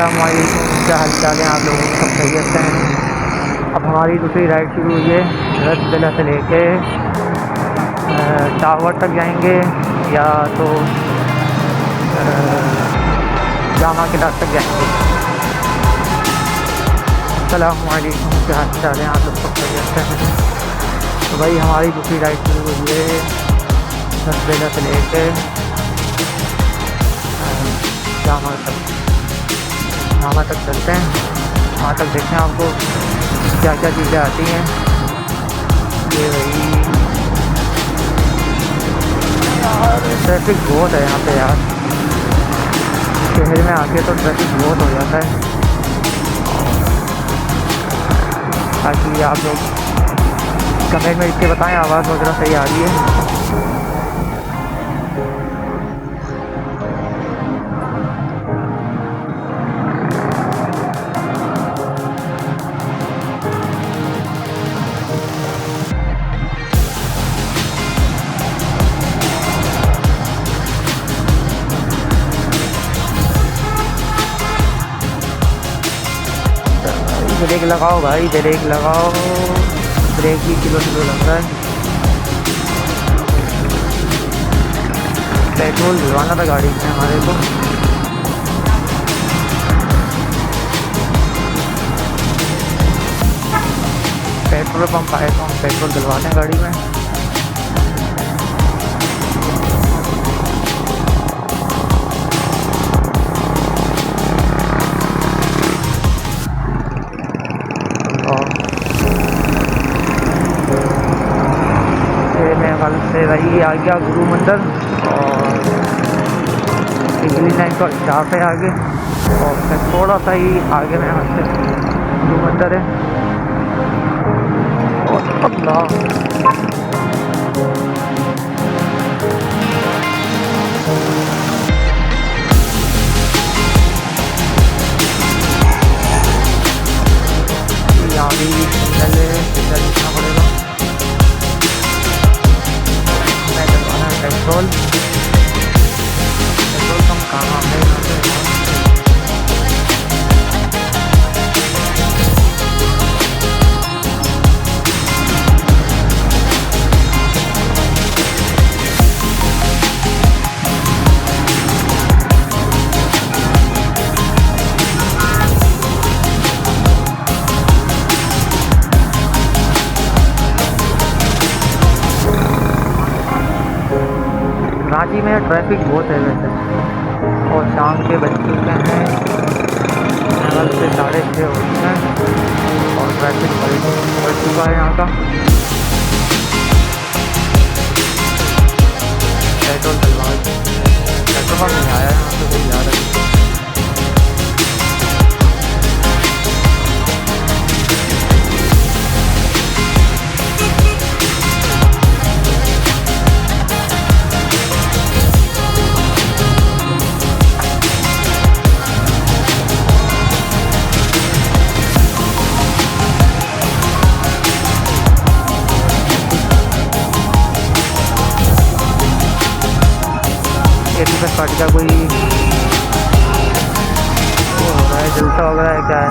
अस्सलामुअलैकुम, क्या हाल चाल है आप लोगों, सब खैरियत से हैं। अब हमारी दूसरी राइड शुरू हुई है। रसगुल्ला से लेके टावर तक जाएंगे या तो जामा के रात तक जाएंगे। अस्सलामुअलैकुम, क्या हाल चाल है आप लोग, सब खैरियत से हैं। तो भाई हमारी दूसरी राइड शुरू हुई है रसगुल्ला से लेके जामा तक चलते हैं। वहाँ तक देखते हैं आपको क्या क्या चीज़ें आती हैं। ये भाई यार ट्रैफिक बहुत है यहाँ पे यार, शहर में आके तो ट्रैफिक बहुत हो जाता है। ताकि आप लोग कमेंट में इसके बताएं आवाज़ वगैरह सही आ रही है। ब्रेक लगाओ भाई, ब्रेक लगाओ, ब्रेक भी किलो लग रहा है। पेट्रोल डलवाना था गाड़ी में हमारे को। पेट्रोल पंप आए तो हम पेट्रोल डलवाते हैं गाड़ी में। से वही आ गया गुरु मंदिर और बिजली लाइन का स्टाफ है आगे, और फिर थोड़ा सा ही आगे में यहाँ से गुरु मंदिर है। और अल्लाह यहाँ भी सिग्नल लिखना पड़ेगा। पेट्रोल पंप कहाँ है यहाँ पे? रांची में ट्रैफिक बहुत है वैसे, और शाम के बज चुके हैं 9 से 6:30 हो चुके हैं और ट्रैफिक बढ़ चुका है यहाँ का। पेट्रोल पंप नहीं आया यहाँ पे कोई जा रहा है। कट का कोई वो हो रहा है, जलसा वगैरह है क्या है?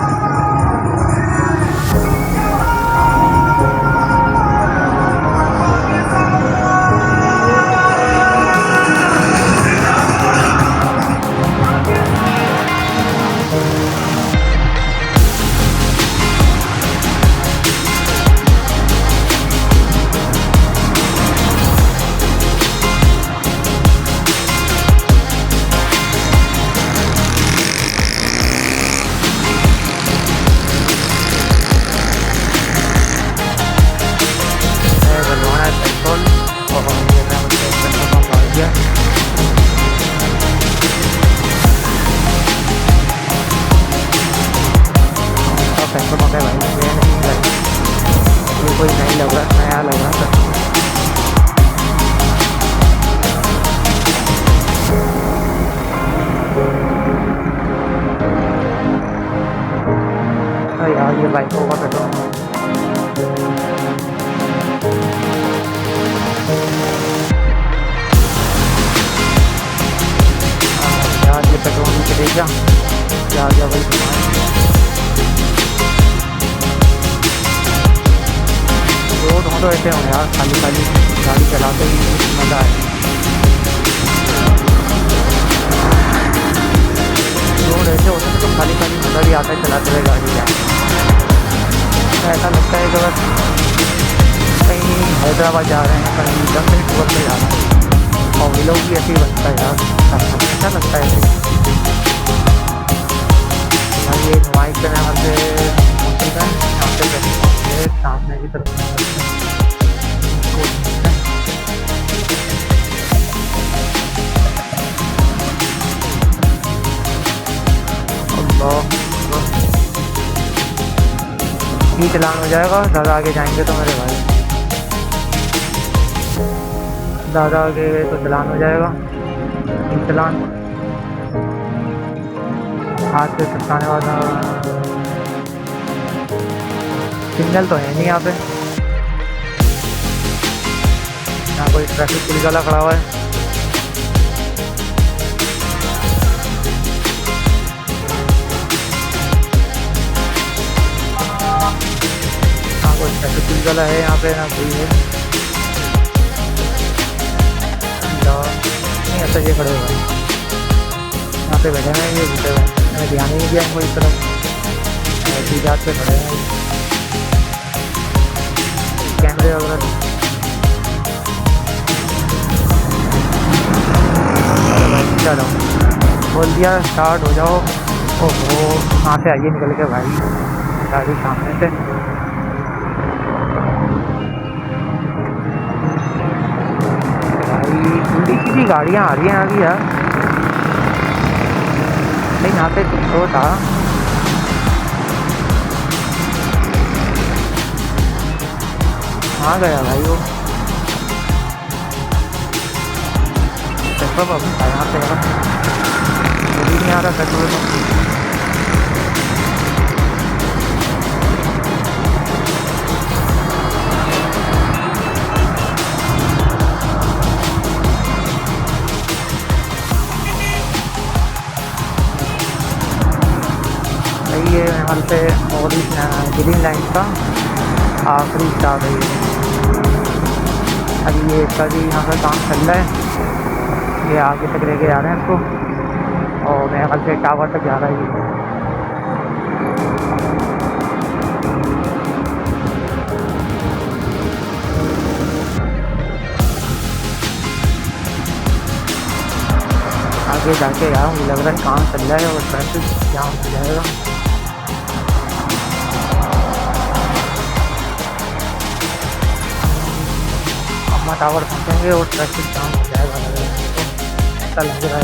कोई नहीं लग रहा, नया लग रहा था। यार ये बाइकों का पेट्रोल यार, ये पेट्रोल नीचे दे क्या आ गया भाई। तो ऐसे हो यार, खाली खाली गाड़ी चलाते ही मज़ा आए। रोड ऐसे होते हैं तो खाली खाली मज़ा भी आता है चलाते हुए गाड़ी यार। तो ऐसा लगता है कि बस कहीं हैदराबाद जा रहे हैं, कहीं 10 मिनट टूर पर जा रहे हैं। और व्लॉग भी ऐसे ही बनता है यार, अच्छा लगता है ऐसे। ये नुमाइश करने वाले होटल का यहाँ पे सामने की तरफ ही चलान हो जाएगा। ज़्यादा आगे जाएंगे तो मेरे भाई, ज़्यादा आगे गए तो चलान हो जाएगा। चलान हाथ से टकराने वाला सिग्नल तो है नहीं यहाँ पे। यहाँ कोई ट्रैफिक पुलिस वाला खड़ा हुआ है। यहाँ कोई ट्रैफिक पुलिस वाला है यहाँ पे, ना कोई है। नहीं ऐसा ये खड़े हुए यहाँ पे बैठे हैं, ये घुटे हुए। मैंने ध्यान ही नहीं दिया इनको इस तरफ, ऐसी जात पे खड़े हैं कैमरे वगैरह। चलो बोल दिया स्टार्ट हो जाओ। ओहो कहाँ से आइए निकल के भाई, गाड़ी सामने से। भाई उल्टी सीधी गाड़ियाँ आ रही हैं अभी यार। नहीं यहाँ पे कुछ तो था, कहाँ गया भाई वो? पेट्रोल पंप था यहाँ पे यार, मुझे नहीं आ रहा पेट्रोल पंप। ये यहाँ पे और ग्रीन लाइन का आखिरी स्टाप है। अभी ये इसका भी यहाँ पर काम चल रहा है, ये आगे तक लेके जा रहे हैं इसको, और मेरे ख्याल से टावर तक जा रहा है ये। आगे जाके यार मुझे लग रहा है काम चल रहा है और ट्रैफिक जाम हो जाएगा। अम्मा टावर पहुँचेंगे और ट्रैफिक जाम हो जाएगा, लग रहा है ऐसा लग रहा है।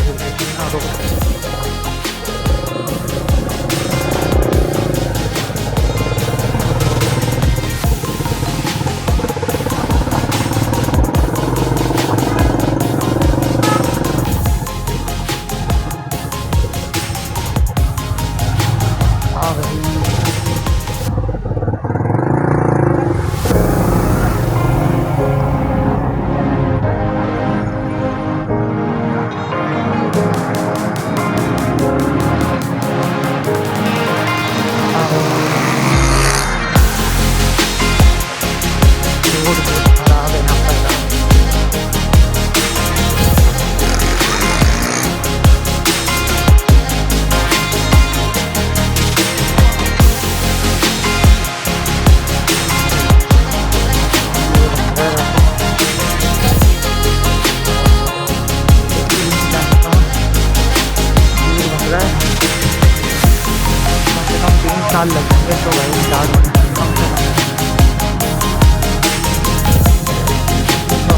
साल लगेंगे तो भाई स्टार्ट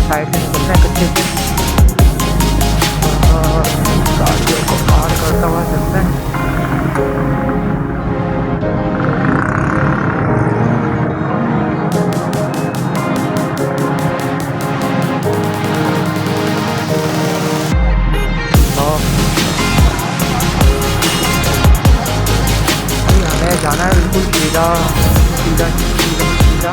साइड से निकलना है कच्चे से, गाड़ियों को पार करता हुआ चलता है। जाना है बिल्कुल सीधा सीधा सीधा सीधा।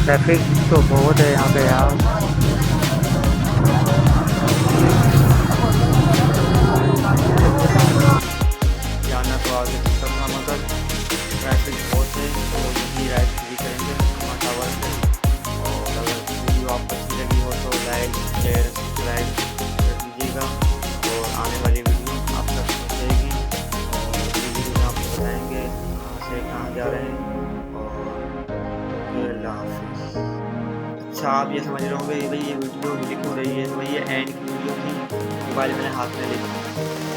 ट्रैफिक तो बहुत है यहाँ पे यार। जाना तो आगे सकता था मगर ट्रैफिक बहुत है, तो यही राइड फ्री करेंगे मामा टावर से। और अगर वीडियो आपको अच्छी लगी हो तो लाइक शेयर सब्सक्राइब कर दीजिएगा, और आने वाली वीडियो आप तक पहुँचेगी। और ये वीडियो में आपको बताएंगे कहाँ से कहाँ जा रहे हैं। और ओके, अल्लाह हाफिज़। अच्छा, आप ये समझ रहे होंगे भाई ये वीडियो हिल क्यों रही है, तो भाई ये एंड की वीडियो थी, मोबाइल मैंने हाथ में ले ली।